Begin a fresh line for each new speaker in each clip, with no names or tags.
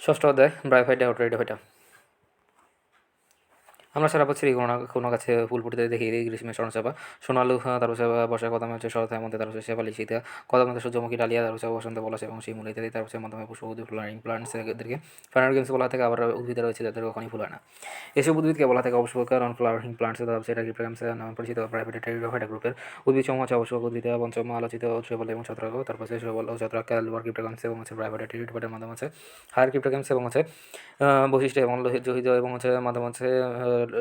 ষষ্ঠ অধ্যায় ব্রায়োফাইটা ও টেরিডোফাইটা। আমরা সারা বছরই কোনো গাছে ফুল ফুটতে দেখি গ্রীষ্মের স্বর্ণচাপা, সোনালু, তারপর বর্ষার কদমে হচ্ছে শরৎ হেমন্তে, তারপর শেফালি শীতে কদমে সূর্যমুখী ডালিয়া, তারপর বসন্ত পলাশ এবং শিমুল ইত্যাদি, তারপর মাধ্যমে পুষ্প উদ্ভিদ ফ্লাওয়ারিং প্লান্টস এদেরকে ফ্লাওয়ার গেমস বলা থেকে। আবার উদ্ভিদ রয়েছে যাদের কখনই ফুল হয় না, এসব উদ্ভিদকে বলা থেকে অবশ্যক নন ফ্লাওয়ারিং প্লান্টস, তারপর এটা গিফ্টস নামে পরিচিত ব্রায়োফাইটা টেরিডোফাইটা গ্রুপের উদ্ভিদ সমূহ হচ্ছে অবশ্যক উদ্ভিদ, পঞ্চম আলোচিত সবল এবং ছত্রাক, তারপর সবল ও ছত্রাক লোয়ার গিফ্টস এবং হচ্ছে ব্রায়োফাইটা টেরিডোফাইটার মাধ্যমে আছে হায়ার গিফটস এবং হচ্ছে বৈশিষ্ট্য এবং লোহিত এবং হচ্ছে মাধ্যম হচ্ছে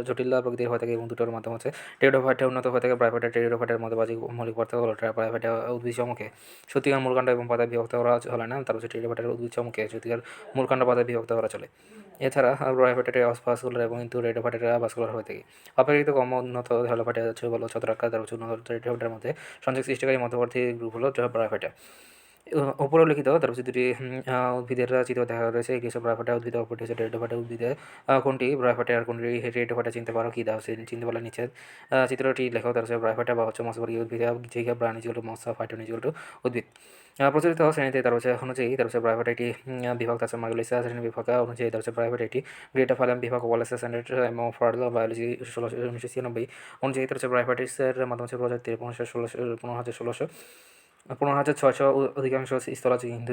জটিল প্রকৃতির হয়ে থাকে এবং দুটোর মাধ্যম হচ্ছে টেরিডোফাইটা উন্নত হয়ে থাকে। ব্রায়োফাইটা টেরিডোফাইটার মধ্যে বাজিক মৌলিক পার্থক্য হলো ব্রায়োফাইটা উদ্ভিদ সমূহকে সত্যিকার মূলকাণ্ড এবং পাতায় বিভক্ত করা চলে না, তারপর টেরিডোফাইটার উদ্ভিদ সমূহকে সত্যিকার মূলকাণ্ড পাতায় বিভক্ত করা চলে। এছাড়া ব্রায়োফাইটা অসভাস্কুলার এবং কিন্তু টেরিডোফাইটা ভাস্কুলার হয়ে থাকে। অপেক্ষিত কম উন্নত টেরিডোফাইটা হচ্ছে বলো ছত্রাক, তারপর উন্নত টেরিডোফাইটার মধ্যে সংযোগ সৃষ্টিকারী মধ্যবর্তী গ্রুপ হলো ব্রায়োফাইটা। উপরে উল্লিখিত তারপর দুটি উদ্ভিদের চিত্র দেখা রয়েছে, একটি হচ্ছে ব্রায়োফাইটা উদ্ভিদ, অপরটি হচ্ছে টেরিডোফাইটা উদ্ভিদে। কোনটি ব্রায়োফাইটা আর কোনটি টেরিডোফাইটা চিনতে পারো কি দাও চিনতে পারলে নিচে চিত্রটি লেখো। তার হচ্ছে ব্রায়োফাইটা বা হচ্ছে মশাবর্গীয় উদ্ভিদ, জিগা ব্রায়োনিজিক্যাল মশা ফাইটোনিজিক্যাল উদ্ভিদ। প্রচলিত শ্রেণীতে তার হচ্ছে অনুযায়ী তার হচ্ছে ব্রায়োফাইটা একটি বিভাগ, তার মার্গুলিসা শ্রেণী বিভাগ অনুযায়ী তার হচ্ছে ব্রায়োফাইটা একটি গ্রেটাফাইলাম বিভাগ, ওয়ালেসা স্ট্যান্ডার্ড এবং ফর্ডাল বায়োলজি 1996 অনুযায়ী তার হচ্ছে ব্রায়োফাইটিসের মাধ্যমে হচ্ছে প্রজাতি 15,600 অধিকাংশ স্থলজ কিন্তু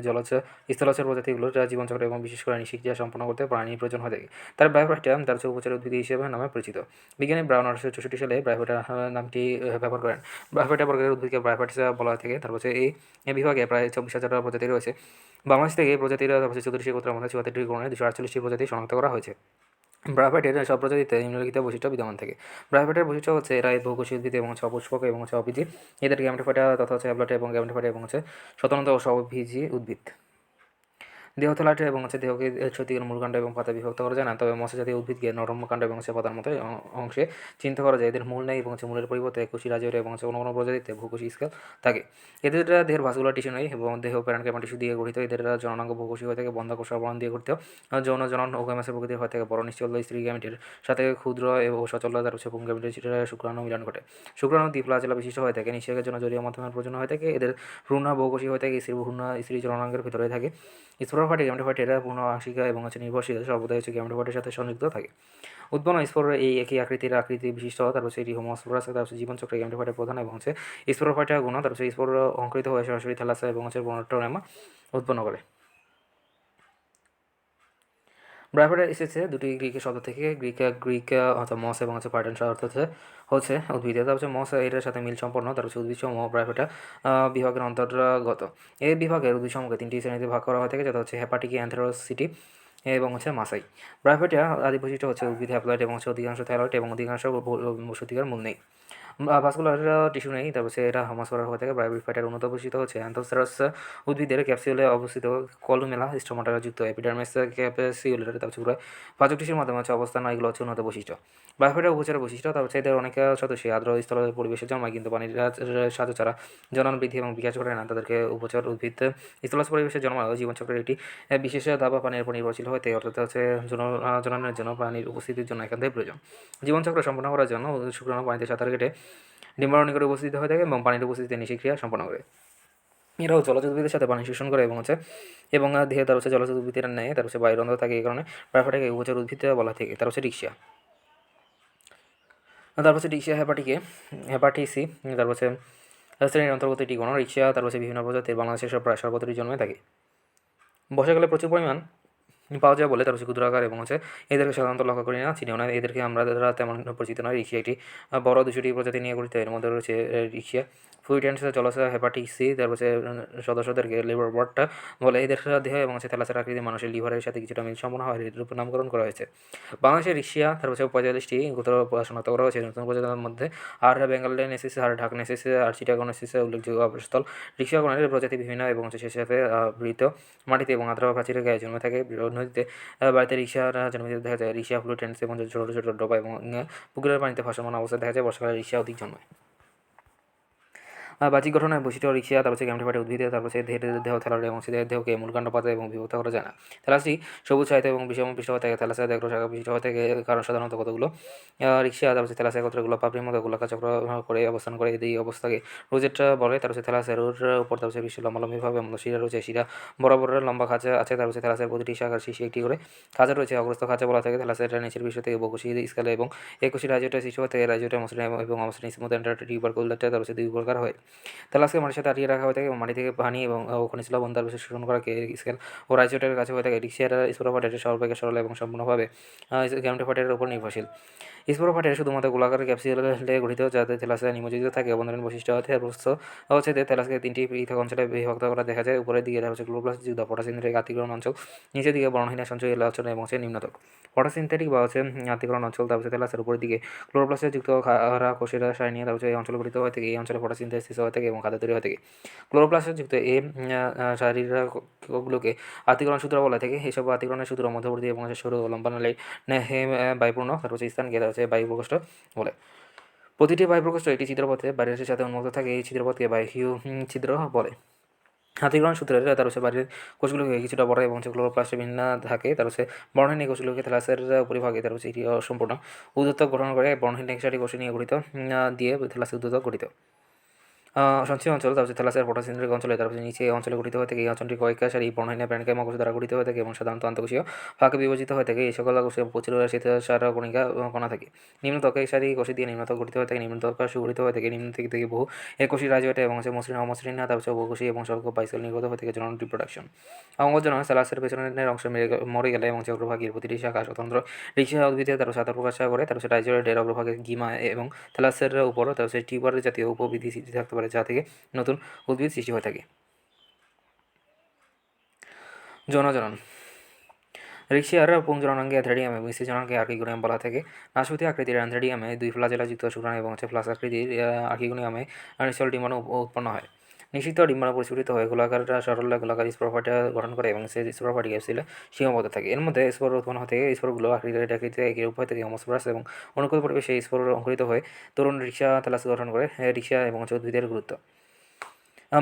স্থলজের প্রজাতিগুলোর জীবনচক্র এবং বিশেষ করে নিষিক্রিয়া সম্পন্ন করতে প্রাণীর প্রয়োজন হয়ে থাকে। তার ব্রায়োফাইটা তার হচ্ছে উপচার উদ্ভিদ হিসেবে নামে পরিচিত। বিজ্ঞানী ব্রাউন 1864 সালে ব্রায়োফাইটা নামটি ব্যবহার করেন। ব্রায়োফাইটা বর্গের উদ্ভিদকে ব্রায়োফাইটিস বলা হয়ে থাকে। তারপর হচ্ছে এই বিভাগে প্রায় 24,000 প্রজাতি রয়েছে। বাংলাদেশ থেকে এই প্রজাতির 34টি গোত্রের মধ্যে 74টি গণে 248টি প্রজাতি শনাক্ত করা হয়েছে। ব্রায়োফাইটের সব প্রজাতিতে নিম্নলিখিত বৈশিষ্ট্য বিদ্যমান থাকে। ব্রায়োফাইটের বৈশিষ্ট্য হচ্ছে এরা বহুকোষী উদ্ভিদ এবং হচ্ছে অপুষ্পক এবং হচ্ছে অবীজি। এদের গ্যামেটোফাইটা তথা হচ্ছে হ্যাপ্লয়েড এবং গ্যামেটোফাইটা এবং হচ্ছে স্বতন্ত্র ও স্ববীজী উদ্ভিদ। দেহতলাটে এবং হচ্ছে দেহকে ক্ষতিকর মূলকাণ্ড এবং পাতা বিভক্ত করা যায় না, তবে মশা জাতীয় উদ্ভিদকে নরম কাণ্ড এবং হচ্ছে পাতার মতো অংশে চিন্তা করা যায়। এদের মূল নেই এবং হচ্ছে মূলের পরিবর্তে কোষী রাজের এবং হচ্ছে কোনো কোনো প্রজাতিতে ভূকোষী স্কেল থাকে। এদের দেহের ভাস্কুলার টিস্যু নেই এবং দেহ প্যারেনকাইমা টিস্যু দিয়ে গঠিত। এদের জননাঙ্গ ভূকোষী হয়ে থাকে, বন্ধাকোষ আবরণ দিয়ে গঠিত। যৌন জনন ও গ্যামেসের প্রকৃতির হয়ে থাকে বড় নিশ্চল স্ত্রী গ্যামেটের সাথে ক্ষুদ্র ও সচলতার হচ্ছে পুং গ্যামেটের শুক্রাণু মিলন ঘটে। শুক্রাণু দ্বিফ্লাজেলা বিশিষ্ট হয়ে থাকে, নিষেকের জন্য জলীয় মাধ্যমের প্রয়োজন হয়ে থাকে। এদের ভ্রূণ বহুকোষী হয়ে থাকে, স্ত্রী জননাঙ্গের ভিতরে থাকে। স্পোরোফাইট গ্যামেটোফাইট এরা পূর্ণ আংশিকা এবং হচ্ছে নির্ভরশীল সর্বদাই হচ্ছে গ্যামেটোফাইটের সাথে সংযুক্ত থাকে। উৎপন্ন স্পোর এই একই আকৃতি বিশিষ্ট, তারপর এটি হোমোস্পোরাস, তারপর জীবনচক্রে গ্যামেটোফাইটের প্রধান এবং হচ্ছে স্পোরোফাইটা গুণ, তারপর স্পোর অঙ্কুরিত হয়ে সরাসরি থ্যালাসা এবং হচ্ছে প্রোটোনেমা উৎপন্ন করে। ব্রায়োফাইটা এসেছে দুটি গ্রিক শব্দ থেকে। গ্রিক অর্থাৎ মস এবং হচ্ছে ফাইটন অর্থ হচ্ছে উদ্ভিদ। তার হচ্ছে মস এটার সাথে মিল সম্পন্ন, তার হচ্ছে উদ্ভিদ সমূহ ব্রায়োফাইটা বিভাগের অন্তর্গত। এই বিভাগের উদ্ভিদ সমূহকে 3টি শ্রেণীতে ভাগ করা হয়ে থাকে, যেটা হচ্ছে হেপাটিকি, অ্যান্থেরোসিটি এবং হচ্ছে মাসাই। ব্রায়োফাইটা আদি বৈশিষ্ট্য হচ্ছে উদ্ভিদ হ্যাপ্লয়েড এবং হচ্ছে অধিকাংশ থাইরয়েড এবং অধিকাংশ সত্যিকার মূল নেই, ভাস্কুলার টিস্যু নেই। তারপর এটা হোমোস্পোরাস হয়ে থাকে। ব্রায়োফাইটার উন্নত বৈশিষ্ট্য হচ্ছে অ্যান্থোসেরাস উদ্ভিদের ক্যাপসিউলে অবস্থিত কলুমেলা স্টোমাটা যুক্ত এপিডার্মিস ক্যাপসিউলের তারপর পুরো পাচক টিস্যুর মাধ্যমে হচ্ছে অবস্থান, এগুলো হচ্ছে উন্নত বৈশিষ্ট্য। ব্রায়োফাইটার উপচারের বৈশিষ্ট্য তার হচ্ছে এদের অনেক সদস্য আর্দ্র স্থল পরিবেশে জন্মায়, কিন্তু পানির সাহায্য ছাড়া জনন বৃদ্ধি এবং বিকাশ করে না। তাদেরকে উপচার উদ্ভিদ স্থলজ পরিবেশে জন্মায় জীবনচক্রের একটি বিশেষ ধাপ পানির উপর নির্ভরশীল হতে, অর্থাৎ হচ্ছে জননের জন্য পানির উপস্থিতির জন্য একান্তই প্রয়োজন। জীবনচক্র সম্পন্ন করার জন্য শুক্রাণু পানিতে সাঁতার কেটে ডিম্বাণু নিকটে উপস্থিত হয়ে থাকে এবং পানির উপস্থিতিতে নিষেক্রিয়া সম্পন্ন করে। এরাও জলজ উদ্ভিদের সাথে পানি শোষণ করে এবং দেহে তার হচ্ছে জলজ উদ্ভিদের ন্যায় তার হচ্ছে বায়ুরন্ধ্র থাকে। এই কারণে ব্রায়োফাইটাকে উভচর উদ্ভিদ বলা থাকে। তার হচ্ছে রিক্সিয়া, তারপর হচ্ছে রিক্সিয়া হেপাটিসি, তারপর হচ্ছে শ্রেণীর অন্তর্গত একটি গণ। রিক্সিয়া তারপর হচ্ছে বিভিন্ন প্রজাতির বাংলাদেশের প্রায় সর্বত্রই জন্মে থাকে। বর্ষাকালে প্রচুর পরিমাণ পাওয়া যায় বলে তার হচ্ছে ক্ষুদ্র আকার এবং হচ্ছে এদেরকে সাধারণত লক্ষ্য করি না, চিনিও না। এদেরকে আমরা তেমন পরিচিত নয়। রিক্সিয়া একটি বড় 2টি প্রজাতি নিয়ে গঠিত। এর মধ্যে রয়েছে রিক্সিয়া ফ্লুইডেন্স জলসা হেপাটিসি, তারপর হচ্ছে সদস্যদেরকে লিভার বার্ডটা বলে। এদের দেহ এবং হচ্ছে থ্যালাসের আকৃতি মানুষের লিভারের সাথে কিছুটা মিল সম্পন্ন হয়, এর উপর নামকরণ করা হয়েছে। বাংলাদেশের রিক্সিয়া তারপর হচ্ছে 45টি গোত্র শনাক্ত করা হয়েছে নতুন প্রজাতির মধ্যে। আর বেঙ্গলডেনেসিস, আর ঢাকনেসিস, আর চিটাগনেসিস উল্লেখযোগ্য আবাসস্থল। রিক্সিয়া গণের প্রজাতি বিভিন্ন এবং হচ্ছে সে সাথে বৃত মাটিতে এবং আর্দ্র প্রাচীরের গায়ে জন্মে থাকে। নদীতে বাড়িতে রিক্সারা জন্মে দেখা যায়। রিক্সা ফ্লুটেন্স এবং ছোটো ছোটো ডোবা এবং পুকুরের পানিতে ভাসমান অবস্থায় দেখা যায়। বর্ষাকালে রিক্সা অধিক জন্মায়। বাহ্যিক গঠনের বৈশিষ্ট্য রিক্সা, তারপর হচ্ছে গ্যামেটোফাইট উদ্ভিদে, তারপর হচ্ছে দেহ থ্যালার এবং হচ্ছে দেহকে মূলকাণ্ড পাতা এবং বিভক্ত করা যায় না। থ্যালাসটি সবুজ ছায়াতে এবং বিষম পৃষ্ঠ হয়ে থাকে। থ্যালাসের দেহ শাখা বিশিষ্ট হয়ে থাকে, কারণ সাধারণত কতগুলো রিক্সা, তারপর হচ্ছে থ্যালাস একত্রে গোলাপ পাপড়ির মতো গোলাকার চক্র করে অবস্থান করে। এই অবস্থাকে রোজেট বলে। তারপর হচ্ছে থ্যালাসের উপর তারপর হচ্ছে বিশ্ব লম্বালম্বিভাবে শিরা রয়েছে, শিরা বরাবর লম্বা খাঁচা আছে। তারপর হচ্ছে থ্যালাসের প্রতিটি শাখার শীর্ষে একটি করে খাঁচা রয়েছে। অগ্রস্থ খাঁচা বলা থাকে থ্যালাসের নিচের বিশ্ব থেকে বহুকোষী স্কেলে এবং এককোষী রাইজোটের সৃষ্টি হতে রাইজোটে মসৃণ এবং অমসৃণ স্মুথ এন্ডারটি টিউবারকুলারটা তারপর হচ্ছে দুই প্রকার হয়। থ্যালাসকে মাটির সাথে আটকে রাখা হয়ে থাকে এবং মাটি থেকে পানি এবং খনিজ লবণ তার বিশেষ শোষণ করা স্কেল ও রাইজোটের কাছে হয়ে থাকে। রিক্সিয়ার স্পোরোফাইটের সর্বাপেক্ষা সরল এবং সম্পূর্ণভাবে গ্যামেটোফাইটের উপর নির্ভরশীল। স্পোরোফাইটের শুধুমাত্র গোলাকার ক্যাপসুলে গঠিত, যাতে থ্যালাসে নিমজ্জিত থাকে। অবনয়ন বৈশিষ্ট্য হচ্ছে থ্যালাসকে তিনটি পৃথক অঞ্চলে বিভক্ত করা দেখা যায়। উপরের দিকে হচ্ছে ক্লোরোপ্লাস্ট ফটোসিনথেটিক আত্তীকরণ অঞ্চল, নিচের দিকে বর্ণহীন সঞ্চয় অঞ্চল এবং হচ্ছে নিম্নতক ফটোসিনথেটিক বা হচ্ছে আত্তীকরণ অঞ্চল। তারপর হচ্ছে থ্যালাসের উপরের দিকে ক্লোরোপ্লাস্টে যুক্ত কোষের সারি নিয়ে তারপর এই অঞ্চল গঠিত হয়ে থাকে। এই অঞ্চলে ফটোসিনথেসিস হয়ে থাকে এবং খাদ্য তৈরি হয়ে থাকে। ক্লোরোপ্লাস্টে যুক্ত শারীরগুলোকে আত্তীকরণ সূত্র বলা থাকে। এইসব আত্তীকরণের সূত্র মধ্যবর্তী এবং সরু লম্বা নালী বায়ুপূর্ণ তারপর স্থানকে হচ্ছে বায়ু প্রকোষ্ঠ বলে। প্রতিটি বায়ু প্রকোষ্ঠ একটি ছিদ্রপথে বাইরের সাথে উন্মুক্ত থাকে। এই ছিদ্রপথকে বায়ু ছিদ্র বলে। আত্তীকরণ সূত্রের তার হচ্ছে বাইরের কোষগুলোকে কিছুটা বড় এবং হচ্ছে ক্লোরোপ্লাস্টে ভিন্ন থাকে। তার হচ্ছে বর্ণহীন কোষগুলোকে থ্যালাসের উপরিভাগে তার হচ্ছে এটি সম্পূর্ণ উদ্যোতক গঠন করে। বর্ণহীন একসারি কোষ নিয়ে গঠিত দিয়ে থ্যালাসের উদ্যোতক গঠিত। সঞ্চয় অঞ্চল তার হচ্ছে থ্যালাসের ফটোসিনথেটিক অঞ্চলে তারপর নিচে এই অঞ্চলে গঠিত হয়ে থাকে। এই অঞ্চলটি কয়েকটা সারি বর্ণহীন প্যারেনকাইমা কোষ দ্বারা গঠিত হয়ে থাকে এবং সাধারণত আন্তঃকোষীয় ফাঁকে বিভাজিত হয়ে থাকে। এই সকল কোষে প্রচুর শ্বেতসার কণিকা কণা থাকে। নিম্নত্বক এই সারি কোষ দিয়ে নিম্নত্বক গঠিত হয়ে থাকে। নিম্নত্বক সুগঠিত হয়ে থাকে। নিম্ন থেকে বহু এককোষী রাইজোটে এবং হচ্ছে মসৃণ অমসৃণ তার হচ্ছে বহুকোষী এবং স্বল্প বাইসেল নির্গত হয়ে থাকে জনন রিপ্রোডাকশন। অঙ্গজনন থ্যালাসের পেছনের অংশ মরে গেলে এবং হচ্ছে অগ্রভাগের প্রতিটি শাখা স্বতন্ত্র রিক্সা উদ্ভিদে তার সাঁতার প্রকাশ করে। তার হচ্ছে রাইজোটের অগ্রভাগে গিমা এবং থ্যালাসের উপর তার হচ্ছে টিউবার জাতীয় উপবিধি থাকতে পারে, যা থেকে নতুন উদ্ভিদ সৃষ্টি হয়ে থাকে। যৌনজনন রিক্সিয়ার পুংজননাঙ্গে অ্যান্থ্রেডিয়াম এবং স্ত্রীজননাঙ্গে আর্কিগোনিয়াম বলা থাকে। নাশপাতি আকৃতির অ্যান্থ্রেডিয়ামে দুই ফ্লাজেলাযুক্ত শুক্রাণু এবং হচ্ছে ফ্লাস আকৃতির আর্কিগোনিয়ামে নিশ্চল ডিম্বাণু উৎপন্ন হয়। নিষিক্ত ডিম্বাণু পরিস্ফুটিত হয়ে গোলাকার সরল গোলাকার স্পোরোফাইট গঠন করে এবং সেই স্পোরোফাইট ক্যাপসুলে সীমাবদ্ধ থাকে। এর মধ্যে স্পোর উৎপন্ন হতে স্পোরগুলো আকৃতিতে একই রূপ হয়ে থাকে হোমোস্পোরাস এবং অনুকূল পরিবেশে স্পোর অঙ্কুরিত হয়ে তরুণ রিক্সা থ্যালাস গঠন করে। রিক্সা এবং হচ্ছে উদ্ভিদের গুরুত্ব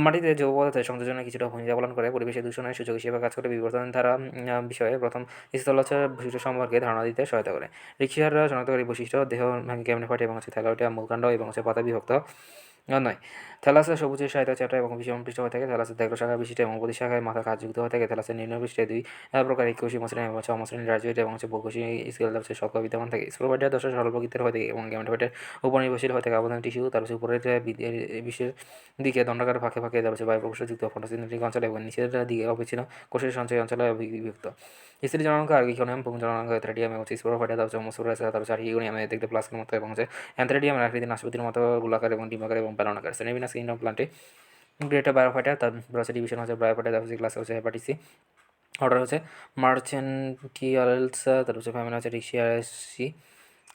মাটিতে জৈব পদার্থের সংযোজনে কিছুটা ভূমিকা পালন করে। পরিবেশে দূষণের সূচক হিসেবে কাজ করে। বিবর্তন ধারা বিষয়ে প্রথম স্থলজ বৈশিষ্ট্য সম্পর্কে ধারণা দিতে সহায়তা করে। রিক্সার শনাক্তকারী বৈশিষ্ট্য দেহ গ্যামেটোফাইট এবং হচ্ছে থ্যালাইটা মূলকাণ্ড এবং হচ্ছে পাতা বিভক্ত নয়। থ্যালাসের সবুজের সাহিত্য চ্যাপ্টা এবং বিষম পৃষ্ঠ হয়ে থাকে। থ্যালাসের দেহ শাখা বিশিষ্ট এবং প্রতি শাখায় মাথা কাজযুক্ত হয়ে থাকে। থ্যালাসের নিম্ন পৃষ্ঠে দুই প্রকার এককোষী মসৃণ এবং হচ্ছে অমসৃণ রাইজোইড এবং হচ্ছে বহুকোষী স্কেল হচ্ছে সক্ষ বিদ্যমান থাকে। স্পোরোফাইটের দশা সরল প্রকৃতির হয়ে থাকে এবং গ্যামেটোফাইটের উপর নির্ভরশীল হয়ে থাকে। আবদ্ধ টিস্যু তার হচ্ছে উপরের বিশ্বের দিকে দণ্ডাকার ফাঁকে ফাঁকে তার হচ্ছে বায়ু প্রকোষ্ঠযুক্ত ফটোসিনথেটিক অঞ্চলে এবং নিচের দিকে অবিচ্ছিন্ন কোষের সঞ্চয় অঞ্চলে বিভক্ত। স্ত্রী জননাঙ্গ আর্কিগোনিয়াম, পুং জননাঙ্গ অ্যান্থ্রেডিয়াম এবং হচ্ছে স্পোরোফাইটা তার হচ্ছে হোমোস্পোরাস তার হচ্ছে আর্কিগোনিয়ামে দেখতে প্লাস্কের মতো এবং হচ্ছে অ্যান্থ্রেডিয়ামের আকৃতি নাশপাতির মতো গোলাকার এবং ডিম্বাকার এবং বেলনাকার। সেনেভিনাস কিংডম প্লান্টে গ্রেটার বায়োফাইটা, তারপর হচ্ছে ডিভিশন হচ্ছে বায়োফাইটা, তারপর হচ্ছে ক্লাস হচ্ছে হেপাটিসি, অর্ডার হচ্ছে মার্চেন্টিয়ালস, তারপর হচ্ছে ফ্যামিলি হচ্ছে রিক্সিয়াসি,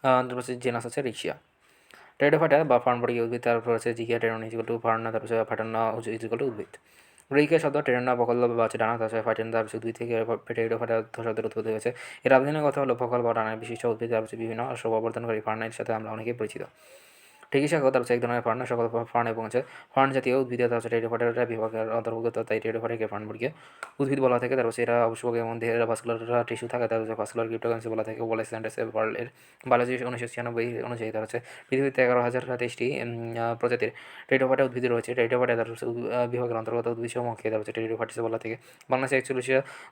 তারপর হচ্ছে জেনাস হচ্ছে রিক্সিয়া। টেরিডোফাইটা বা ফার্নবডি উদ্ভিদ, তারপর হচ্ছে জিকিয়া টেরন ইজিকল টু ফার্না, তারপর হচ্ছে ফাটান্না ইজিকল টু উদ্ভিদ। রিকের শব্দ টেরেন্না বকল বা হচ্ছে ডানা, তাছাড়া ফাইটেন তার হচ্ছে উদ্ভিদ থেকে টেরিডোফাইটা শব্দের উৎপত্তি হয়েছে। এর আধুনিক কথা হলো ফকল বা ডানার বিশিষ্ট উদ্ভিদ, তার হচ্ছে বিভিন্ন সমাবর্তনকারী ফার্নের সাথে আমরা অনেকেই পরিচিত। ঠিকই শাখা তার হচ্ছে এক ধরনের ফার্ন, সকল ফার্ন এবং হচ্ছে ফার্ন জাতীয় উদ্ভিদে তার হচ্ছে টেরিডোফাইটার বিভাগের অন্তর্ভুক্ত, তাই টেরিডোফাইটাকে ফার্নবর্গীয় উদ্ভিদ বলা থাকে। তার হচ্ছে এরা অবশ্যই এবং দেহের ভাস্কুলার টিস্যু থাকে, তার হচ্ছে ভাস্কুলার ক্রিপ্টোকারেন্সি বলা থাকে। ওয়ালেস স্যান্ডার্স ওয়ার্ল্ডের বায়োলজি 1996 অনুযায়ী তার হচ্ছে পৃথিবীতে 11,023টি প্রজাতির টেরিডোফাইটা উদ্ভিদ রয়েছে। টেরিডোফাইটা তার হচ্ছে বিভাগের অন্তর্গত উদ্ভিদসমূহকে তার হচ্ছে টেরিডোফাইটাস বলা থাকে। বাংলাদেশে 41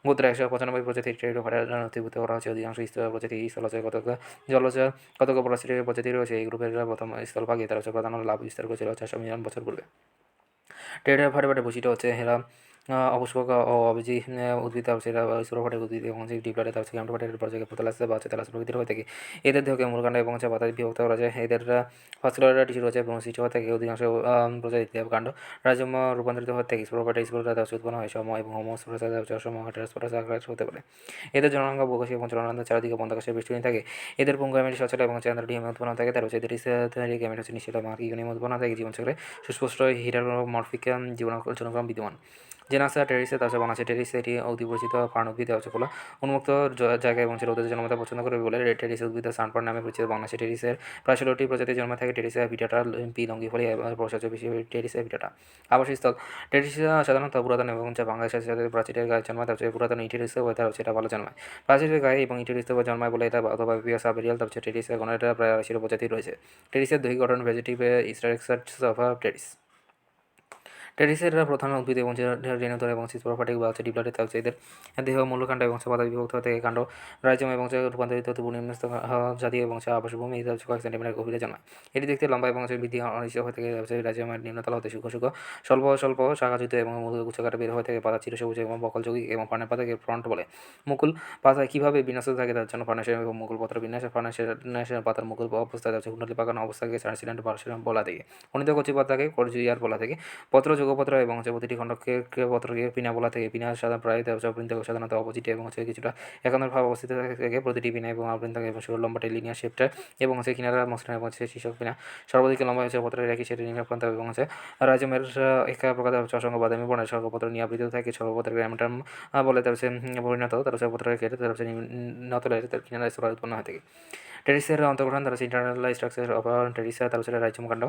গোত্রে 195 প্রজাতির টেরিডোফাইটা নথিভুক্ত করা হচ্ছে। অধিকাংশ প্রজাতি স্থলজ, কতক জলজ, কতক পরাশ্রয়ী প্রজাতি রয়েছে। এই গ্রুপের প্রথম স্থলভাগে তার হচ্ছে প্রধান লাভ বিস্তার করেছিল 400 মিলিয়ন বছর পূর্বে। টেরিডোফাইটার বৈশিষ্ট্য হচ্ছে এরা অপুষ্পক ও অবীজী উদ্ভিদ, তার হচ্ছে এরা স্পোরোফাইটিক উদ্ভিদ এবং হচ্ছে ডিপ্লয়েড তার হচ্ছে গ্যামেটোফাইটের পর্যায়ে থ্যালাস বা হচ্ছে থ্যালাস প্রকৃতির হয়ে থাকে। এদের দেহকে মূলকাণ্ড এবং হচ্ছে পাতায় বিভক্ত করা যায়। এদের ভাস্কুলার টিস্যু রয়েছে এবং সৃষ্টি হয়ে থাকে। অধিকাংশ প্রজাতিতে কাণ্ড রাজম রূপান্তরিত হয়ে থাকে। স্পোরোফাইটা স্পোরোটা তার হচ্ছে উৎপন্ন হয় সম এবং হোমোস্পোরাস তার হচ্ছে অসম হেটেরোস্পোরাস আকার হতে পারে। এদের জননাঙ্গ বহুকোষী এবং জননাঙ্গের চারিদিকে বন্ধাকাশের বেষ্টনী থাকে। এদের পুঙ্গ গ্যামেট সচল এবং হচ্ছে অ্যান্থ্রেডিয়ামে উৎপন্ন থাকে। তার হচ্ছে এদের গ্যামেট হচ্ছে নিশ্চিত এবং আর্কিগোনিয়ামে উৎপন্ন থাকে। জীবনচক্রে সুস্পষ্ট হিটারোমরফিক জীবনক্রম বিদ্যমান। জেনাস টেরিসে তার বনাসে টেরিস এটি অধিপরিচিত ফার্ন উদ্ভিদ খোলা উন্মুক্ত জায়গায় এবং রোদে জন্মাতে পছন্দ করে বলে টেরিস উদ্ভিদ সানফার্ন নামে পরিচিত। বাংলাদেশে টেরিসের প্রায় 16টি প্রজাতি জন্মে থাকে। টেরিসে ভিটাটা পি লঙ্গিফলি প্রসার্য বেশি টেরিসে ভিটাটা। আবাসস্থল টেরিস সাধারণত পুরাতন এবং বাংলাদেশের সাথে প্রাচীরের গায়ে জন্মায়, তার পুরাতন ইটেরিস ওয়েদার সেটা ভালো জন্মায়। প্রাচীরের গায়ে এবং ইটেরিস জন্মায় বলে এটা অথবা সাবেরিয়াল তার টেরিস গণের প্রায় 80 প্রজাতি রয়েছে। টেরিসের দৈহিক গঠন ভেজিটিভ স্ট্রাকচারস অফ টেরিস। টেরিসের প্রধান উদ্ভিদ এবং রেণুধর এবং স্পোরোফাইটিক বা ডিপ্লয়েড এদের দেহ মূলকাণ্ড এবং পাতা বিভক্ত হতে কাণ্ড রাইজম এবং রূপান্তরিত নিম্নস্থ জাতীয় এবং আবাসভূমি কয়েক সেন্টিমিটার গভীরে জন্মায়। এটি দেখতে লম্বা এবং বৃদ্ধি অনিশ্চিত হয়ে থেকে রাইজমের নিম্নতল হতে সূক্ষ্ম সূক্ষ্ম স্বল্প স্বল্প শাখাযুক্ত এবং মূল গুচ্ছাকারে বের হয়ে থেকে পাতা চিরসবুজ এবং বকল যৌগিক এবং ফার্নের পাতাকে ফ্রন্ট বলে। মুকুল পাতা কীভাবে বিন্যাস থাকে তার জন্য ফার্নেসের এবং মুকুল পত্র বিন্যাস ফার্নেসের পাতার মুকুল অবস্থায় কুণ্ডলী পাকানো অবস্থাকে সার্সিলেন্ট পার্সিলেন্ট বলা থেকে অনিত কচি পাতাকে করজুইয়ার বলা থেকে পত্র যুগপত্র এবং প্রতিটি খণ্ডকে পত্রকে পিনা বলা থেকে পিনা সাধারণ প্রায় বৃন্দ সাধারণত অপোজিটে এবং কিছুটা একান্তর ভাব অবস্থিত থেকে প্রতিটি পিনা এবং বৃন্দাকে এবং লম্বাটে লিনিয়ার শেপটা এবং কিনারা মসৃণ এবং শীর্ষক পিনা সর্বাধিক লম্বা হচ্ছে পত্রের একই সেটি নিম্নপ্রান্ত এবং রাজমের একা প্রকার অসংখ্য বাদামি বর্ণের সর্বপত্র নিয়াবৃত থাকে। সর্বপত্রের গ্রামটার্ম বলে তার পরিণত তার পত্রের কেটে তার নতলের তার কিনারা স্তর উৎপন্ন হয়ে থাকে। টেরিসের অন্তর্গঠন তার ইন্টারনাল স্ট্রাকচার অফ টেরিসা তার রাইজম কাণ্ড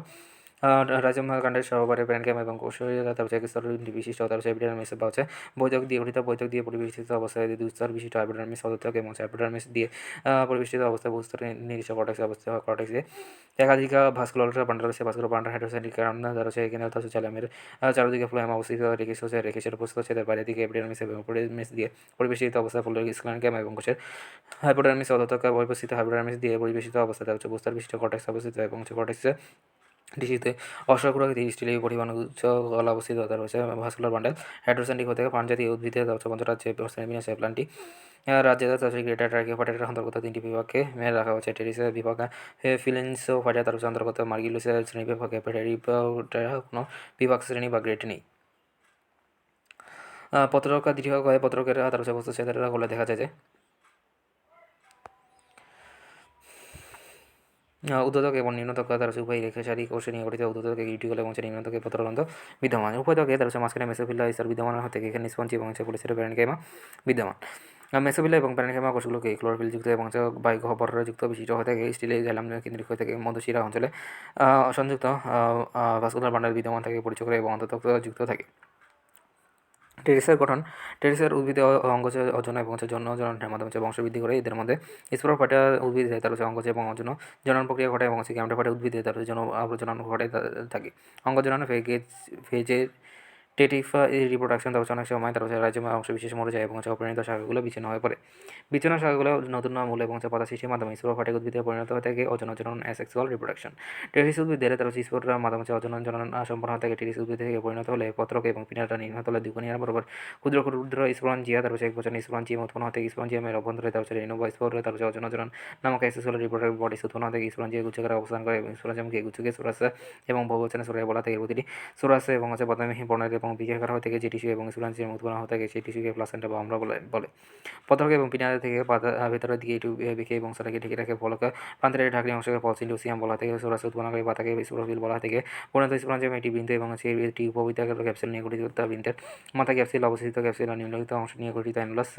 রাজম কাণ্ডের সহবারে প্যানক্যাম এবং কোষীয় তার স্তর বিশিষ্ট তার এপিডার্মিস বা বৈঠক দিয়ে গঠিত বৈঠক দিয়ে পরিবেষ্টিত অবস্থায় দুস্তর বিশিষ্ট এপিডার্মিস সদত্তক এবং এপিডার্মিস দিয়ে পরিবেষ্টিত অবস্থায় বহুস্তর নির্দিষ্ট কর্টেক্স অবস্থা কর্টেক্সে একাধিক ভাস্কুলার বান্ডার রয়েছে। ভাস্কুলার বান্ডার হাইড্রোসাইটিক কারণ তার এখানে তার চ্যালামের চারদিকে ফ্লোয়েম অবস্থিত রেখেছের প্রস্তুত হচ্ছে তার বাইরে দিকে এপিডার্মিস এবং এপিডার্মিস দিয়ে পরিবেষ্টিত অবস্থায় পোলার স্ক্লেনক্যাম এবং কোষের হাইপোডার্মিস সদত্তক পরিবেষ্টিত হাইপোডার্মিস দিয়ে পরিবেষ্টিত অবস্থায় হচ্ছে বস্তার বিশিষ্ট কর্টেক্স অবস্থিত এবং কর্টেক্সে টিস্যুতে অশ্বক্রাকৃতি স্টিলের পরিমাণ উচ্চ গলা অবস্থিত তার রয়েছে। ভাস্কুলার বান্ডেল হাইড্রোসেন্টিক হতে ফার্ন জাতীয় উদ্ভিদের পঞ্চরাজ্যে প্লান্টটি রাজ্যে গ্রেটার ট্রাকিওফাইটার অন্তর্গত 3টি বিভাগকে রাখা হচ্ছে। টেরিসের বিভাগ ফিলেন্সোফাইটা তার অন্তর্গত মার্গিলুসের শ্রেণী বিভাগে কোনো বিভাগ শ্রেণী বা গ্রেড নেই। পত্রকা দীর্ঘ কয়ে পত্রকের তার বস্তু সেদের হলে দেখা যায় যে উদ্বোধক এবং নিম্নতক তার উভয় রেখাসারি কোষে নিয়ে গঠিত। উদ্বোধক ইউটিকল এবং নিম্নতকে পত্ররন্ধ্র বিদ্যমান। উভয়তকে তার মাঝখানে মেসোফিলা স্তর বিদ্যমান হতে এখানে স্পঞ্জি এবং পলিসের প্যারেনকাইমা বিদ্যমান। মেসোফিলা এবং প্যারেনকাইমা কোষগুলোকে ক্লোরোফিলযুক্ত এবং বায়ুগহ্বরযুক্ত বিশিষ্ট হয়ে থাকে। স্টিলে জ্যালাম কেন্দ্রিক হয়ে থাকে মধ্যশিরা অঞ্চলে সংযুক্ত ভাস্কুলার বান্ডাল বিদ্যমান থাকে পরিচয় করে এবং অন্ততক যুক্ত থাকে। টেরিসের গঠন টেরিসের উদ্ভিদ অঙ্গজ অজন এবং জননের মাধ্যমে বংশবৃদ্ধি করে। এদের মধ্যে স্পোরোফাইটা উদ্ভিদ তার অঙ্গজ এবং অজন জনন প্রক্রিয়া ঘটায় এবং গ্যামেটোফাইটা উদ্ভিদে তার জনন ঘটায় থাকে। অঙ্গজনন ভেজিটেটিভ রিপ্রোডাকশন তার অনেক সময় তার রাজ্যে অংশ বিশেষ মরে যায় এবং অপরিণত শাখাগুলো বিচ্ছিন্ন হয়ে পড়ে। বিচ্ছিন্ন শাখাগুলো নতুন মূল এবং পাতা সৃষ্টির মাধ্যমে স্পোরোফাইটিক উদ্ভিদে পরিণত হয়ে থাকে অজনন জনন অ্যাসেক্সুয়াল রিপ্রোডাকশন। টেরিস উদ্ভিদের তার স্পোর মাধ্যমে অজনন জনন সম্পন্ন হয়ে থাকে। টেরিস উদ্ভিদ থেকে পরিণত হলে পত্রক এবং পিনাটা নিম্নতলে দ্বিগুণিয়ার বরাবর ক্ষুদ্র ক্ষুদ্র স্পোরাঞ্জিয়া তার এক বছর স্পোরাঞ্জিয়াম উৎপন্ন হতে স্পোরাঞ্জিয়ামের অভ্যন্তরে তার রেণুবা স্পোর তার অজনন জনন নামক অ্যাসেক্সুয়াল রিপ্রোডাক্টিভ বডিস উৎপন্ন হতে স্পোরাঞ্জিয়া গুচ্ছাকারে অবস্থান করে এবং স্পোরাঞ্জিয়ামকে গুচ্ছকে সোরাসা এবং বহুবচনে সোরাই বলা থেকে প্রতিটি সোরাসে এবং বাদামি বর্ণের এবং বিকাকার হয়ে থেকে যে টিস্যু এবং স্পোরাঞ্জিয়াম উৎপন্ন হয়ে থাকে সেই টিস্যুকে প্লাসেন্টা বা আমরা বলে। পত্রক এবং পিনার থেকে পাতা ভেতরের দিকে একটু বেঁকে এবং সেটাকে ঢেকে রাখে ফলক প্রান্তের ঢাকনি অংশকে পলসিলিওসিয়াম বলা থেকে সোরাস উৎপন্ন করে পাতাকে স্পোরোফিল বলা থেকে পরিণত স্পোরাঞ্জিয়াম একটি বৃন্ত এবং এটি উপবৃত্তাকার ক্যাপসুল নিয়ে গঠিত। তার বৃন্তের মাথা ক্যাপসুল অবস্থিত ক্যাপসুল নিম্নলিখিত অংশ নিয়ে গঠিত অ্যানুলাস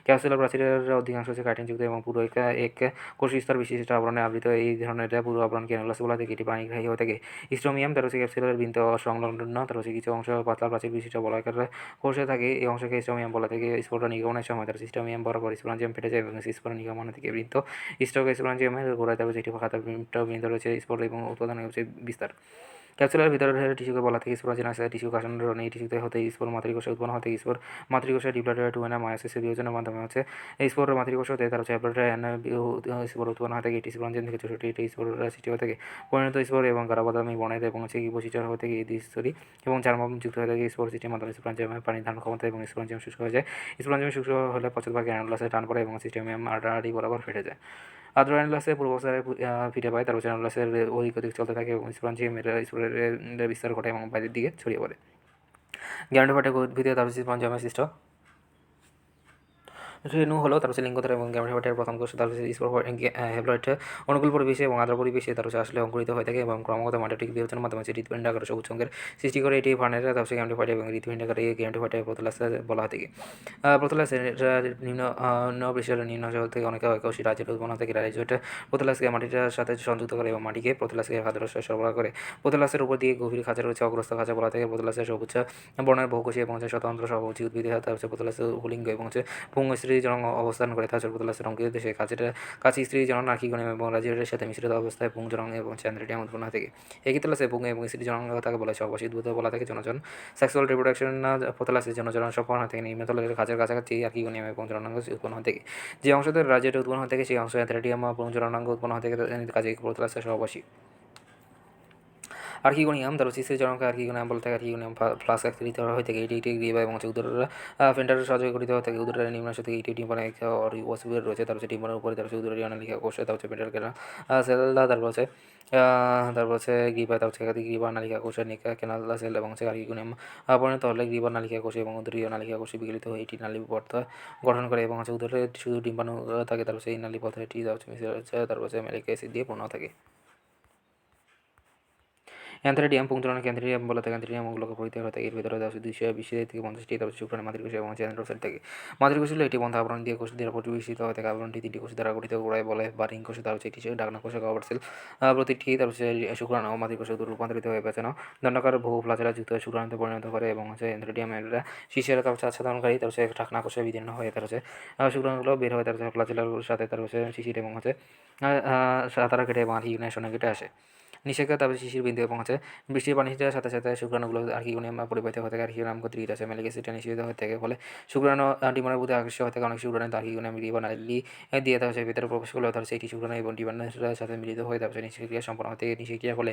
ক্যাপসুলার প্রাচীরের অধিকাংশ হচ্ছে কাইটিনযুক্ত এবং পুরো এক কোষী স্তর বিশিষ্ট আবরণে আবৃত। এই ধরনের পুরো আবরণকে অ্যানুলাস বলা থেকে এটি পানিগ্রাহী হয়ে থাকে। স্ট্রোমিয়াম তার ক্যাপসুলার বৃন্ত সংলগ্ন তার কিছু অংশ পাতলা প্রাচীর বিশিষ্ট বলাকার কোষে থাকে। এই অংশকে স্ট্রোমিয়াম বলা থেকে স্পোর নিগমনের সময় তার স্ট্রোমিয়াম বরাবর স্পোরাঞ্জিয়াম ফেটে যায় এবং স্পোর নিগমন থেকে বৃন্ত স্টক স্পোরাঞ্জিয়ামের গোড়ায় তার যেটি খাতা বৃন্ত রয়েছে স্পোর এবং উৎপাদন হচ্ছে বিস্তার। ক্যাপসুলার ভিতরের টিস্যুকে বলা থেকে স্পোরাজিনাস টিস্যু কাশন এই টিস্যুতে হতে স্পোর মাতৃকোষে উৎপন্ন হতে স্পোর মাতৃকোষে ডিপ্লয়েড টুয়েনা মায়োসিসের বিয়োজনের মাধ্যমে হচ্ছে এই স্পোর মাতৃকোষ হতে তার স্পোর উৎপন্ন হয়ে থাকে। এটি স্পোরাঞ্জিন থেকে ছোটি এটি স্পোর সৃষ্টি হয়ে থাকে। পরিণত স্পোর এবং গাঢ়বাদামি বর্ণের এবং বৈশিষ্ট্য হয়ে থাকে এই দ্বিস্তরী এবং চারমাম যুক্ত হয়ে থাকে। স্পোর সৃষ্টির মাধ্যমে স্পোরাঞ্জিয়ামের পানি ধারণ ক্ষমতা এবং স্পোরাঞ্জিয়াম শুষ্ক হয়ে যায়। স্পোরাঞ্জিয়াম শুষ্ক হলে পশ্চাৎভাগে অ্যানুলাসে টান পড়ে এবং সিস্টেমিয়াম আড়াআড়ি বরাবর ফেটে যায়। আদ্র অ্যানুলাসে পূর্বাবস্থায় ফিরে পায় তার অ্যানুলাসের অধিক চলতে থাকে এবং স্পোরাঞ্জিয়ামের স্পোরের বিস্তার ঘটে এবং বাইরের দিকে ছড়িয়ে পড়ে। গ্যামেটোফাইটিক উদ্ভিদে তার স্পঞ্জিয়ামের সৃষ্ট রেণু হলো তার হচ্ছে লিঙ্গধারা এবং গ্যামেটোফাইটের প্রথম কোষ, তার হচ্ছে হ্যাপ্লয়েড অনুকূল পরিবেশে এবং আর্দ্র পরিবেশে তার হচ্ছে আসলে অঙ্কুরিত হয়ে থাকে এবং ক্রমাগত মাইটোটিক বিভাজনের মাধ্যমে হচ্ছে হৃৎপিণ্ডাকার সবুজ অঙ্গের সৃষ্টি করে। এটি ফার্নের তার হচ্ছে গ্যামেটোফাইট এবং হৃৎপিণ্ডাকার এই গ্যামেটোফাইটের প্রোথোলাস বলা হয়ে থাকে। প্রোথোলাসের নিম্ন পৃষ্ঠের নিম্ন জল থেকে অনেক এককোষী রাজ্যের উৎপন্ন থেকে রাইজোইট প্রোথোলাসকে মাটির সাথে সংযুক্ত করে এবং মাটিকে প্রোথোলাসকে খাদ্যরস সরবরাহ করে। প্রোথোলাসের উপর দিয়ে গভীর খাঁচা রয়েছে অগ্রস্ত খাঁচা বলা থেকে। প্রোথোলাসের সবুজ বর্ণের বহুকোষী এবং হচ্ছে স্বতন্ত্র সহভোজী উদ্ভিদে তার হচ্ছে প্রোথোলাস পুলিঙ্গ এবং হচ্ছে পুঙ্গ স্ত্রী জনন অবস্থান করে। তাছাড়া প্রোথোলাসের অঙ্কিত দেশে কাছে স্ত্রী জনন নারকীগণ এবং রাজিওটের সাথে মিশ্রিত অবস্থায় পুং জনন এবং চ্যান্দ্রিডিয়াম উৎপন্ন হয়ে থাকে। এক্ষেত্রে পুং এবং স্ত্রী জনন তাকে বলা হয় সহবাসী উদ্ভিদ বলা থাকে। জনজন সেক্সুয়াল রিপ্রোডাকশন প্রোথোলাসের জনজন সম্পন্ন হয়ে থাকে নিম্নতলের খাঁচার কাছাকাছি আর্কিগোনিয়াম এবং জননাঙ্গ উৎপন্ন হয়ে থাকে। যে অংশতে রাজিওটে উৎপন্ন হয়ে থাকে সেই অংশ অ্যান্থ্রেডিয়াম পুং জননাঙ্গ উৎপন্ন হয়ে থাকে, কাজে প্রোথোলাসের সহবাসী। আর্কিগোনিয়াম তার সিসের জনক আর্কিগোনিয়াম বলতে থাকে। আর্কিগোনিয়াম ফ্লাস্ক আকৃতি হয়ে থাকে। এটি গ্রীবা এবং উদরের ফেন্টার সাহায্যে গঠিত হয়ে থাকে। উদরের নিম্নাংশ থেকে এটি ডিম্বাণু ওয়াসিবের রয়েছে। তার হচ্ছে ডিম্বাণুর উপরে তার হচ্ছে উদরের অনালিকা কোষ, তার হচ্ছে পেটাল কেনা সেল, তারপর হচ্ছে গ্রীবা, তার হচ্ছে একাধিক গ্রীবা নালিকা কোষ নিকা কেনাল সেল এবং হচ্ছে আর্কিগোনিয়াম পরিণত হলে গ্রীবা নালিকা কোষ এবং উদরীয় নালিকা কোষে বিগলিত হয়ে এটি নালীপথ গঠন করে এবং হচ্ছে উদরে শুধু ডিম্বাণু থাকে। তার হচ্ছে এই নালীপথ এটি হচ্ছে মিশে রয়েছে, তারপর হচ্ছে ম্যালিক অ্যাসিড দিয়ে পূর্ণ থাকে। অ্যান্থ্রেডিয়াম পুংজনক অ্যান্থ্রেডিয়াম বলা থাকে। অ্যান্থ্রেডিয়ামগুলোকে পরিত্যাগ হয়ে থাকে। এর ভিতরে 220 থেকে 50টি তারপর শুক্রাণু মাতৃকোষ এবং অ্যান্ড্রোসাইট থাকে। মাতৃকোষ হলো এটি বন্ধ আবরণ দিয়ে কোষ দ্বারা পরিবেষ্টিত হয়ে থাকে। আবরণটি 3টি কোষ দ্বারা গঠিত গোড়ায় বলে বা রিং কোষ, তার হচ্ছে একটি ডাকনা কোষে কভার সেল। প্রতিটি তার হচ্ছে শুক্রাণু মাতৃকোষে রূপান্তরিত হয়ে পেছানো দণ্ডাকার বহু ফ্লাজেলা যুক্ত শুক্রাণুতে পরিণত করে এবং হচ্ছে অ্যান্থ্রেডিয়ামের শিশের তার হচ্ছে আচ্ছাদনকারী তার হচ্ছে ঢাকনা কোষে বিদীর্ণ হয়ে তার হচ্ছে শুক্রাণুগুলো বের হয়ে তার হচ্ছে ফ্লাজেলার সাথে তার হচ্ছে শিশির এবং হচ্ছে সাঁতারা কেটে এবং আর্কিগোনিয়াম কেটে আসে। নিষেকের তারপরে শিশির বিন্দু এবং হচ্ছে বৃষ্টির পানির সাথে সাথে শুক্রাণুগুলো আর্কিগোনিয়াম পরিবাহিত হয়ে থাকে। আর্কিগোনিয়াম কর্তৃক আছে ম্যালিক অ্যাসিড নিষিদ্ধ হয়ে থাকে। ফলে শুক্রাণু ডিমানের প্রতি আকর্ষিত হয়ে থাকে। অনেক শুক্রাণু আর্কিগোনিয়াম ডিমা নালি দিয়ে তার হচ্ছে ভিতরে প্রবেশ করলে তার সেই শুক্রাণু এবং ডিমানের সাথে মিলিত হয়ে তারপরে নিষেক্রিয়া সম্পন্ন হতে নিষেক্রিয়ার ফলে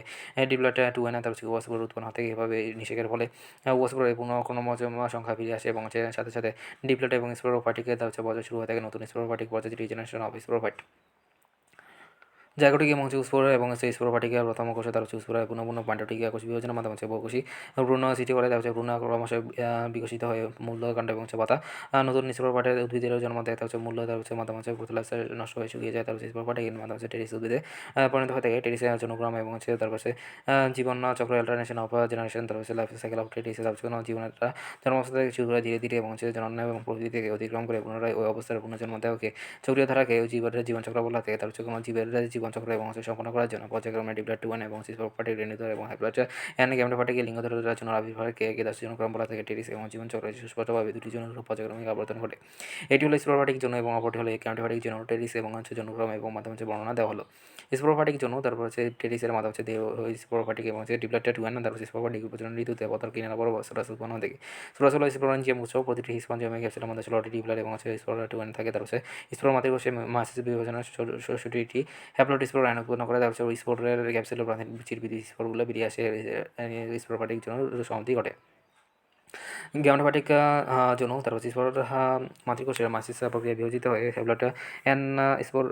ডিপ্লট টু এনে তার হচ্ছে ওয়াসপুর উৎপন্ন হতে এভাবে নিষেকের ফলে ওয়াসপুরের পূর্ণ ক্রোমোজোম সংখ্যা ফিরে আসে এবং হচ্ছে সাথে সাথে ডিপ্লট এবং স্পোরোফাইটিকে তার হচ্ছে বছর শুরু হয়ে থাকে নতুন স্পোরোফাইটিক পর্যায়ে রিজেনারেশন অফ স্পোরোফাইট। জায়গাটিকে এবং স্পোর এবং সেই স্পোরোফাইটিকা প্রথম কোষে তার হচ্ছে স্পোরা পুনঃ পুনঃ পাণ্ডটিকা কোষ বিভাজনের মাধ্যমে হচ্ছে বহুকোষী ভ্রূণ সৃষ্টি করে। তার হচ্ছে ভ্রূণ ক্রমশ বিকশিত হয়ে মূলকাণ্ড এবং হচ্ছে পাতা নতুন স্পোরোফাইটের উদ্ভিদের জন্ম দেয়। তার হচ্ছে মূল্য তার হচ্ছে মাধ্যমে হচ্ছে প্রোথোলাসে নষ্ট হয়ে শুকিয়ে যায়। তার হচ্ছে স্পোরোফাইটিকের মাধ্যমে হচ্ছে টেরিস উদ্ভিদে পরিণত হয়ে থাকে। টেরিসে জনগ্রাম এবং হচ্ছে তার কাছে জীবন চক্র অল্টারনেশন অফ জেনারেশন তার হচ্ছে লাইফ সাইকেল অফ টেরিসে তার হচ্ছে জীবনের জন্মাবস্থা থেকে শুরু করে ধীরে ধীরে এবং হচ্ছে জন্ম এবং প্রকৃতি থেকে অতিক্রম করে পুনরায় ওই অবস্থার পুনর্জন্ম দেওয়াকে চক্রীয় ধারাকে জীবের জীবনচক্র বলা থাকে। তার হচ্ছে কোনো জীবের জীবনচক্র এবং হচ্ছে সম্পন্ন করার জন্য পর্যায়ক্রমে ডিপ্লট টু এবং স্পোরোফাইটিক রেণুধর এবং হ্যাপ্লয়েড গ্যামেটোফাইটিক লিঙ্গধর জন্য আবির্ভাবকে একাদশ বলা থাকে। টেরিস এবং জীবনচক্র সুস্পষ্টভাবে দুটি জন্য পর্যায়ক্রমিক আবর্তন ঘটে। এটি হলো স্পোরোফাইটিক জন্য এবং অপরটি হলো গ্যামেটোফাইটিক জন্য। টেরিস এবং হচ্ছে জন্মক্রম এবং মাধ্যমে হচ্ছে বর্ণনা দেওয়া হলো। স্পোরোফাইটিক জন্য তারপর হচ্ছে টেরিসের মাধ্যমে হচ্ছে দেহ স্পোরোফাইটিক এবং হচ্ছে ডিপ্লট টু তারপর স্পোরোফাইটিক উপজনন ঋতুতে পতার কিনারা বড় সোরাস উৎপন্ন হয়ে থাকে। সোরাস হলো স্পোরঞ্জিয়াম উৎস। প্রতিটি স্পঞ্জিয়ামে ক্যাপসুলের মধ্যে 16টি ডিপ্লট এবং হচ্ছে স্পোরা টু থাকে। তার হচ্ছে স্পোর মাতৃকোষে মাসিস বিভাজনের 64টি হ্যাপ্লয়েড স্পোর আয়ন উৎপন্ন করে। তার হচ্ছে স্পোরের ক্যাপসুলের প্রাথমিক চিরবিধি স্পোরগুলো বেরিয়ে আসে স্পোরোফাইটিক জন্য সমাপ্তি ঘটে। গ্যামেটোফাইটিক জন্য তার হচ্ছে স্পোর মাতৃকোষের মাসিস প্রক্রিয়া বিভাজিত হয়ে হ্যাপ্লয়েড এন স্পোর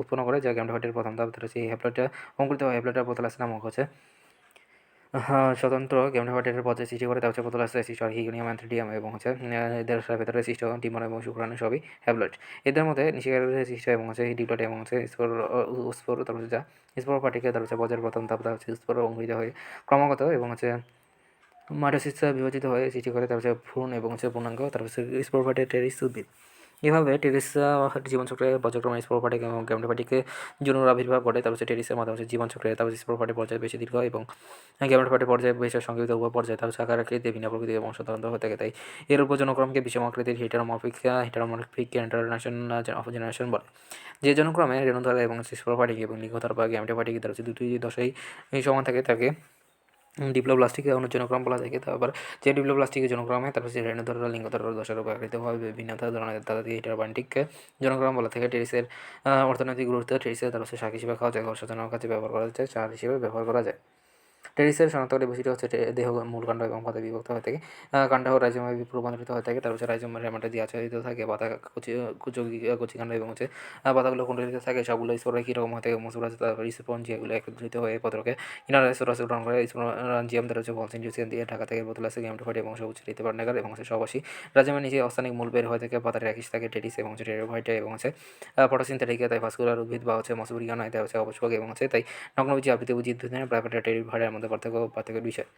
উৎপন্ন করে, যা গ্যামেটোফাইটের প্রথম ধাপ। তার হচ্ছে এই হ্যাপ্লয়েড অঙ্কুরিত হয় হ্যাপ্লয়েড প্রোথোলাস নামক হচ্ছে স্বতন্ত্র গ্যামেটোফাইটের পর্যায়ে সৃষ্টি করে। তার হচ্ছে প্রোথোলাসে সৃষ্ট আর্কিগোনিয়াম অ্যান্থ্রেডিয়াম এবং হচ্ছে এদের ভেতরে সৃষ্ট ডিম্বাণু এবং শুক্রাণু সবই হ্যাপ্লয়েড। এদের মধ্যে নিষেকের সৃষ্ট এবং হচ্ছে ডিপ্লট এবং হচ্ছে স্পোর তার হচ্ছে যা স্পোরোফাইটিকে তার হচ্ছে পর্যায়ের প্রথম ধাপ। তার হচ্ছে স্পোর অঙ্কুরিত হয়ে ক্রমাগত এবং হচ্ছে মাইটোসিস বিভাজিত হয়ে সৃষ্টি করে। তার হচ্ছে ভ্রূণ এবং হচ্ছে পূর্ণাঙ্গ তার হচ্ছে স্পোরোফাইটের টেরিস উদ্ভিদ। এভাবে টেরিস জীবনচক্রে পর্যায়ক্রমে স্পোরোফাইটিক এবং গ্যামেটোফাইটিকে জন্মুর আবির্ভাব ঘটে। তার হচ্ছে টেরিসের মাধ্যমে হচ্ছে জীবনচক্রে তার হচ্ছে স্পোরোফাইটিক পর্যায়ে বেশি দীর্ঘ এবং গ্যামেটোফাইটিক পর্যায়ে বেশি সংক্ষিপ্ত উভয় পর্যায়ে তার হচ্ছে আকার আকৃতিতে ভিন্ন প্রকৃতির এবং স্বতন্ত্র হয়ে থাকে। তাই এর উপজনক্রমকে বিষম আকৃতির হেটারোমরফিক ইন্টারন্যাশন অফ জেনারেশন বলে। যে জনক্রমে রেণুধর এবং স্পোরোফাইটিক এবং লিঙ্গধর বা গ্যামেটোফাইটিক তার হচ্ছে দুটি দশাই সমান থাকে তাকে ডিপ্লোব্লাস্টিক অনুজনক্রম বলা থাকে। তারপর যে ডিপ্লোব্লাস্টিক জনক্রমে তারপর যে রেণুধর লিঙ্গধর দশার উপর আকৃতভাবে ভিন্নতা ধরনের তাদের হেটারোবান্টিক জনক্রম বলা থাকে। টেরিসের অর্থনৈতিক গুরুত্ব টেরিসের তার হচ্ছে শাক হিসেবে খাওয়া যায়, ঘর সাজানোর কাজে ব্যবহার করা যায়, চার হিসেবে ব্যবহার করা যায়। টেরিসের শনাক্তকারী বৈশিষ্ট্য হচ্ছে দেহ, মূল কাণ্ড এবং পাতা বিভক্ত হয়ে থাকে। কাণ্ড রাইজোমে রূপান্তরিত হয়ে থাকে, তার হচ্ছে রাইজোম রেমাটা দিয়ে আচ্ছাদিত থাকে, পাতা কচি কাণ্ড এবং হচ্ছে পাতাগুলো কুণ্ডলিত থাকে, সবগুলো স্পোর একই রকম হয়ে থাকে। মসুরাস তারপর স্পঞ্জিয়াগুলো একত্রিত হয়ে পত্রকে ইনার স্পোরাস গ্রহণ করে। স্পোরাঞ্জিয়াম তার হচ্ছে ভলসেন্টিউসিয়ান দিয়ে ঢাকা থেকে বোতলাসে গ্যামেটোফাইট এবং সবুজ রীতি পান্ডাকার এবং হচ্ছে সবাসী রাইজোমের নিচে অস্থানিক মূল বের হয়ে থাকে, পাতার একিস থাকে টেরিস এবং হচ্ছে টেরিডোফাইটা এবং হচ্ছে ফটোসিনথেটিকা তাই ভাস্কুলার উদ্ভিদ বা হচ্ছে মসুরিকা নয়, তাই হচ্ছে অপুষ্পক এবং হচ্ছে তাই নগ্নবীজী আবৃত্তি উদ্ভিদ প্রাইভেট টেরিডোফাইটের মধ্যে পার্থক্যের বিষয়।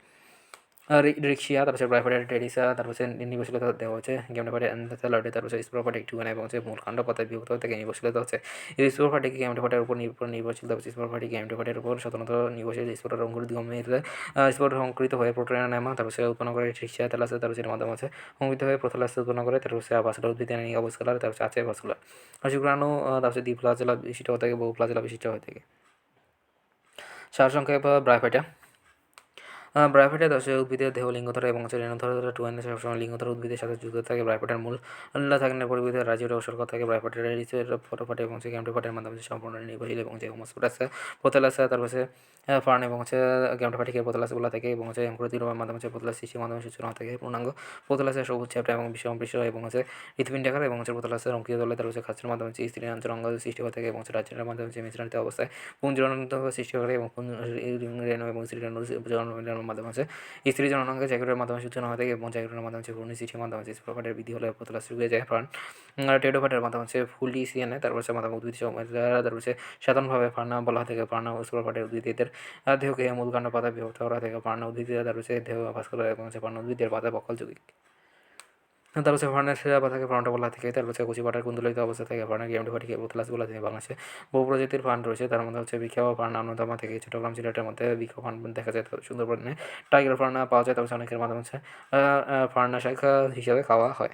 রিক্সিয়া, তারপর ব্রাইফাইটার টেরিসা, তারপর নির্ভরশীলতা দেওয়া হচ্ছে গেমেটোফাইট অ্যান্থালয়েডে, তারপর স্পোরোফাইটিক টুগান এবং হচ্ছে মূল কাণ্ড পাতায় বিভক্ত হয়ে থাকে নির্ভরশীলতা হচ্ছে স্পোরোফাইটিক গেমেটোফাইটের উপর নির্ভরশীল, তারপর স্পোরোফাইটিক গেমেটোফাইটের উপর স্বতন্ত্র নির্ভরশীল স্পোর অঙ্কুরিত স্পোর সংকৃত হয়ে প্রোটোনেমা, তারপর উৎপন্ন করে রিক্সিয়া তেলাসে, তারপর মাধ্যমে আছে সংকৃত হয়ে প্রোথোলাসে উৎপন্ন করে, তারপর ভাস্কুলার উদ্ভিদ অবস্কালার, তারপর আছে ভাস্কুলার শুক্রাণু, তারপর দ্বিপ্লাজেলা বিশিষ্ট হয়ে থাকে, বহু প্লাজেলা বিশিষ্ট হয়ে থাকে। সারসংক্ষেপ ব্রাইফাইটা ব্রাইফাইটা উদ্ভিদের দেহ লিঙ্গধরা এবং রেণুধরা টুয়াইন সবসময় লিঙ্গধরা উদ্ভিদের সাথে যুক্ত থাকে। ব্রাইফাইটার মূল থাকে পরিবর্তিত রাজ্যের অসরকত থাকে। ব্রাইফাইটার রিচের ফটোফাটে এবং গ্যামটোফাইটের মাধ্যমে সম্পূর্ণ নির্ভরশীল এবং যে হোমোস্পোরাস পোতেলাস, তারপর ফার্ন এবং গ্যামটোফাইটিকের পোতেলাস বলা থাকে এবং অঙ্কুরিত মাধ্যমে পোতেলাস সৃষ্টির মাধ্যমে সূচনা থাকে। পূর্ণাঙ্গ পোতেলাসের সবুজ চ্যাপ্টা এবং বিষমপৃষ্ঠ এবং হৃৎপিণ্ডাকার এবং পোতেলাসের অঙ্কিত দলে, তার খাঁচের মাধ্যমে স্ত্রী অঞ্চল অঙ্গ সৃষ্টি হয়ে থাকে এবং রাজ্যের মাধ্যমে মিশ্রণিত অবস্থায় পুঞ্জনন্ত সৃষ্টি করে এবং রেণু এবং স্ত্রী রেণুর মাধ্যমে স্ত্রী জননাঙ্গে জায়গাটার মাধ্যমে সূচনা হয়ে থাকে এবং জায়গাটার মাধ্যমে ভ্রূণ সৃষ্টির মাধ্যমে স্পোরোফাইটের বৃদ্ধি হলে পোতলাস শুকিয়ে যায়। ফার্ন টেরিডোফাইটের মাধ্যমে ফুলিসিয়ানে, তারপর মাধ্যমে উদ্ভিদ তারপর সাধারণভাবে ফার্না বলা হয়ে থাকে। ফার্না স্পোরোফাইটের উদ্ভিদের দেহকে মূল কাণ্ড পাতা বিভক্ত করা থেকে ফার্না উদ্ভিদ, তারপর দেহ ভাস্কুলার এবং ফার্না উদ্ভিদের পাতা বক্ষল যৌগিক। তারপর ফার্নের পাতাকে ফার্নটা বলা থাকে, তারপর কচি পাতার কুন্দলিত অবস্থা থেকে ফার্নের গেমেটোফাইটিকে পোতলাস বলা থাকে। বাংলাদেশে বহু প্রজাতির ফার্ন রয়েছে, তার মধ্যে হচ্ছে বিখ্যাত ফার্ন অন্যতম থেকে চট্টগ্রাম সিলেটের মধ্যে বিখ্যাত ফার্ন দেখা যায়, সুন্দরবনে টাইগার ফার্ন পাওয়া যায়, তারপর অনেকের মাধ্যমে হচ্ছে ফার্ন শাখা হিসাবে খাওয়া হয়।